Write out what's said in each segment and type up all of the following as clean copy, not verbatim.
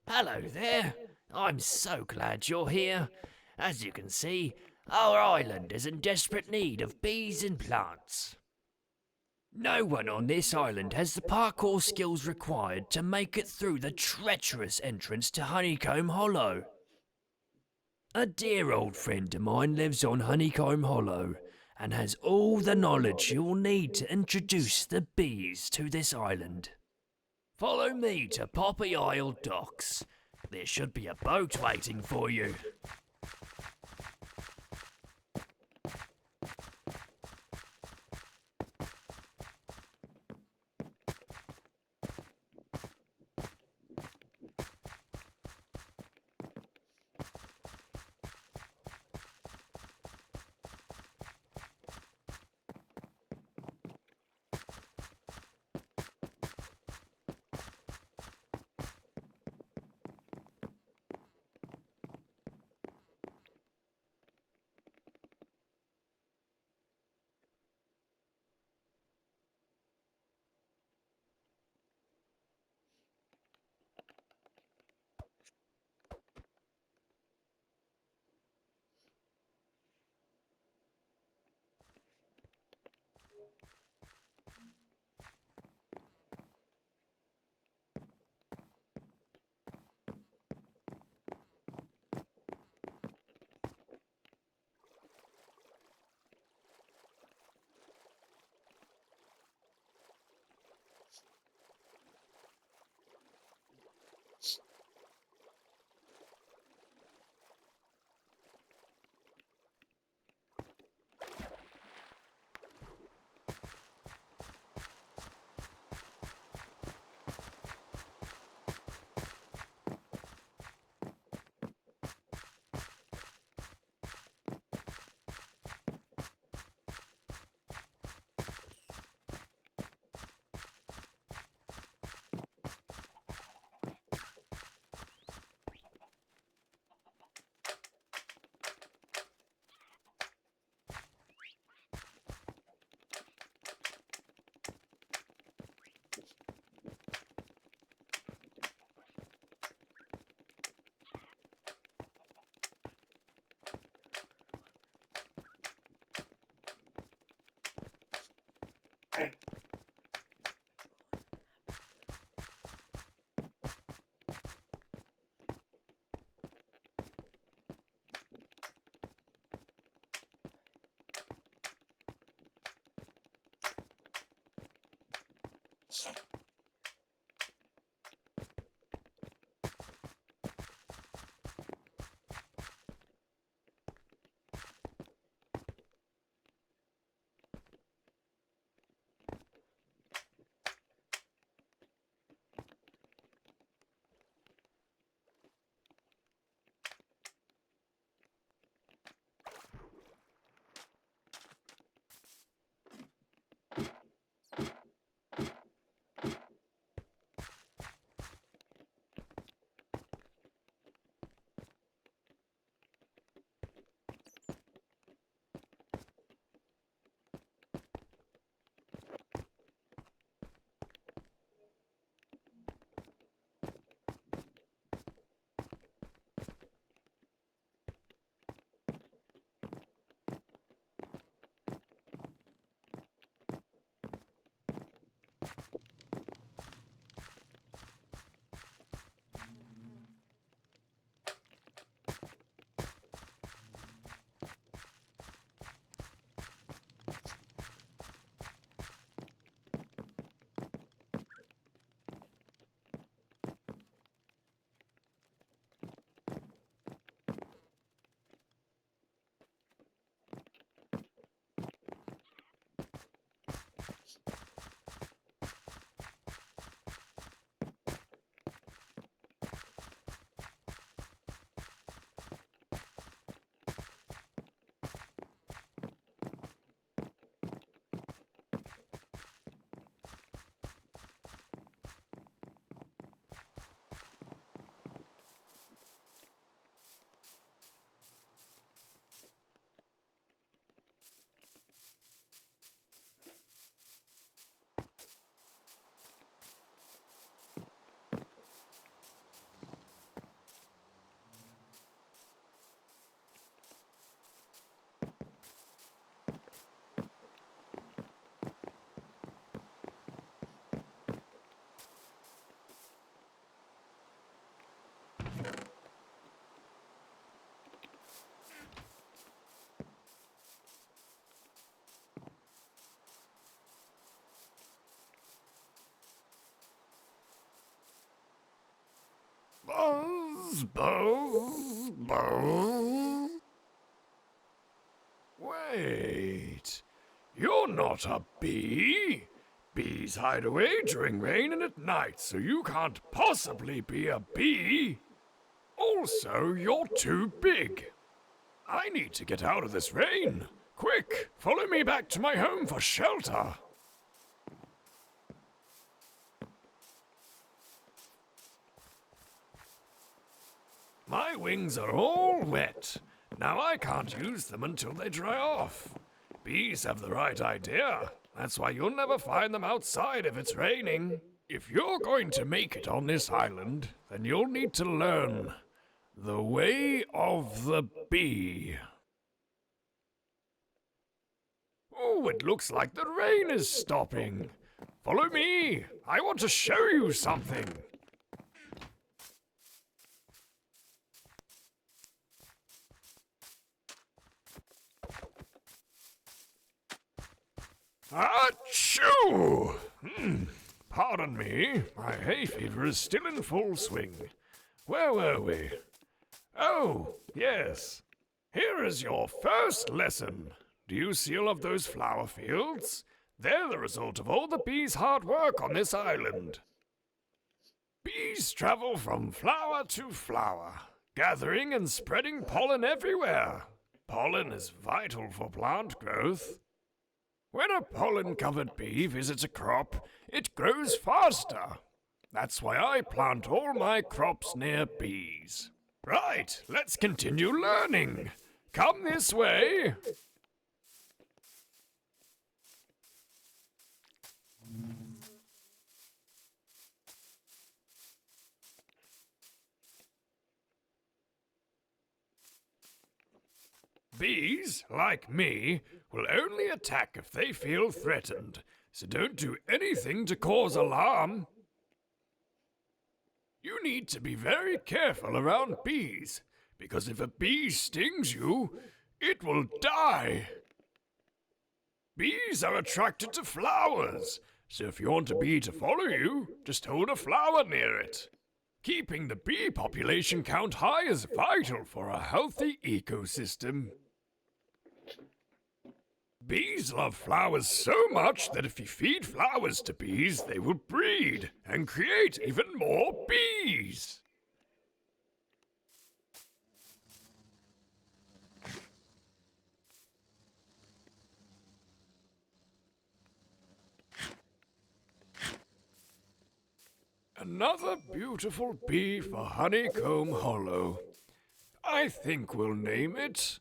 Hello there. I'm so glad you're here. As you can see, our island is in desperate need of bees and plants. No one on this island has the parkour skills required to make it through the treacherous entrance to Honeycomb Hollow. A dear old friend of mine lives on Honeycomb Hollow and has all the knowledge you'll need to introduce the bees to this island. Follow me to Poppy Isle Docks. There should be a boat waiting for you. Buzz, buzz, buzz. Wait, you're not a bee. Bees hide away during rain and at night, so you can't possibly be a bee. Also, you're too big. I need to get out of this rain. Quick, follow me back to my home for shelter. My wings are all wet. Now I can't use them until they dry off. Bees have the right idea. That's why you'll never find them outside if it's raining. If you're going to make it on this island, then you'll need to learn the way of the bee. Oh, it looks like the rain is stopping. Follow me. I want to show you something. Achoo! Pardon me, my hay fever is still in full swing. Where were we? Oh, yes. Here is your first lesson. Do you see all of those flower fields? They're the result of all the bees' hard work on this island. Bees travel from flower to flower, gathering and spreading pollen everywhere. Pollen is vital for plant growth. When a pollen-covered bee visits a crop, it grows faster. That's why I plant all my crops near bees. Right, let's continue learning. Come this way. Bees, like me, will only attack if they feel threatened, so don't do anything to cause alarm. You need to be very careful around bees, because if a bee stings you, it will die. Bees are attracted to flowers, so if you want a bee to follow you, just hold a flower near it. Keeping the bee population count high is vital for a healthy ecosystem. Bees love flowers so much that if you feed flowers to bees, they will breed and create even more bees. Another beautiful bee for Honeycomb Hollow. I think we'll name it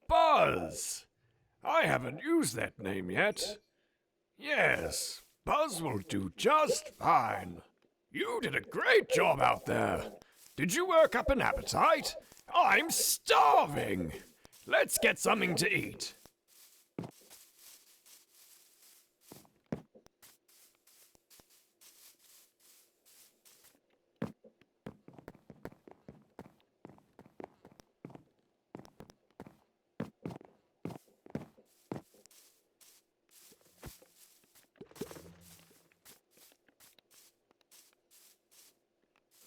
Buzz. I haven't used that name yet. Yes, Buzz will do just fine. You did a great job out there. Did you work up an appetite? I'm starving. Let's get something to eat.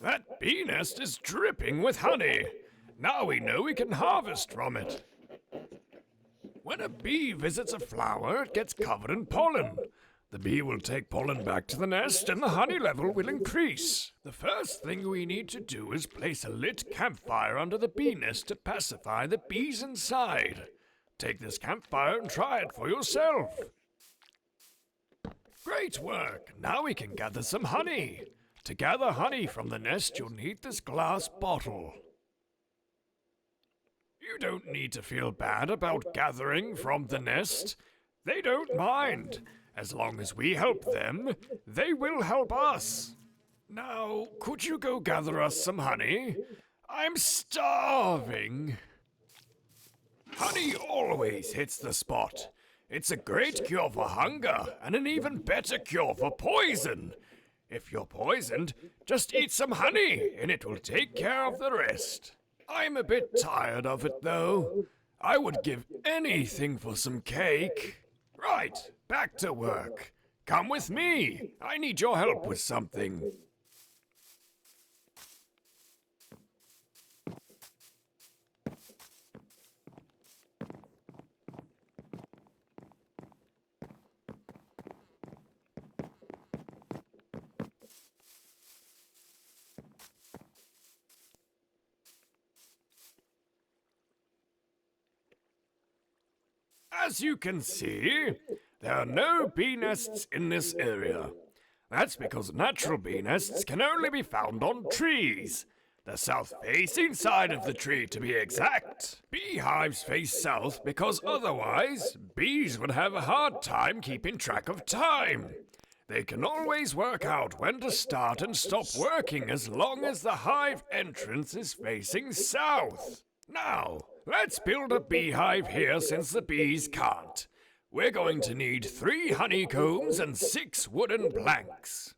That bee nest is dripping with honey. Now we know we can harvest from it. When a bee visits a flower, it gets covered in pollen. The bee will take pollen back to the nest and the honey level will increase. The first thing we need to do is place a lit campfire under the bee nest to pacify the bees inside. Take this campfire and try it for yourself. Great work! Now we can gather some honey. To gather honey from the nest, you'll need this glass bottle. You don't need to feel bad about gathering from the nest. They don't mind. As long as we help them, they will help us. Now, could you go gather us some honey? I'm starving. Honey always hits the spot. It's a great cure for hunger and an even better cure for poison. If you're poisoned, just eat some honey and it will take care of the rest. I'm a bit tired of it, though. I would give anything for some cake. Right, back to work. Come with me. I need your help with something. As you can see, there are no bee nests in this area. That's because natural bee nests can only be found on trees. The south-facing side of the tree, to be exact. Beehives face south because otherwise, bees would have a hard time keeping track of time. They can always work out when to start and stop working as long as the hive entrance is facing south. Now, let's build a beehive here since the bees can't. We're going to need 3 honeycombs and 6 wooden planks.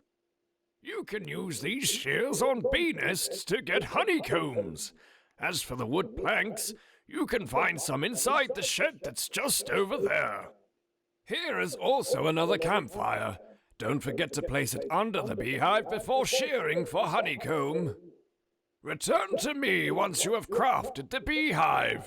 You can use these shears on bee nests to get honeycombs. As for the wood planks, you can find some inside the shed that's just over there. Here is also another campfire. Don't forget to place it under the beehive before shearing for honeycomb. Return to me once you have crafted the beehive.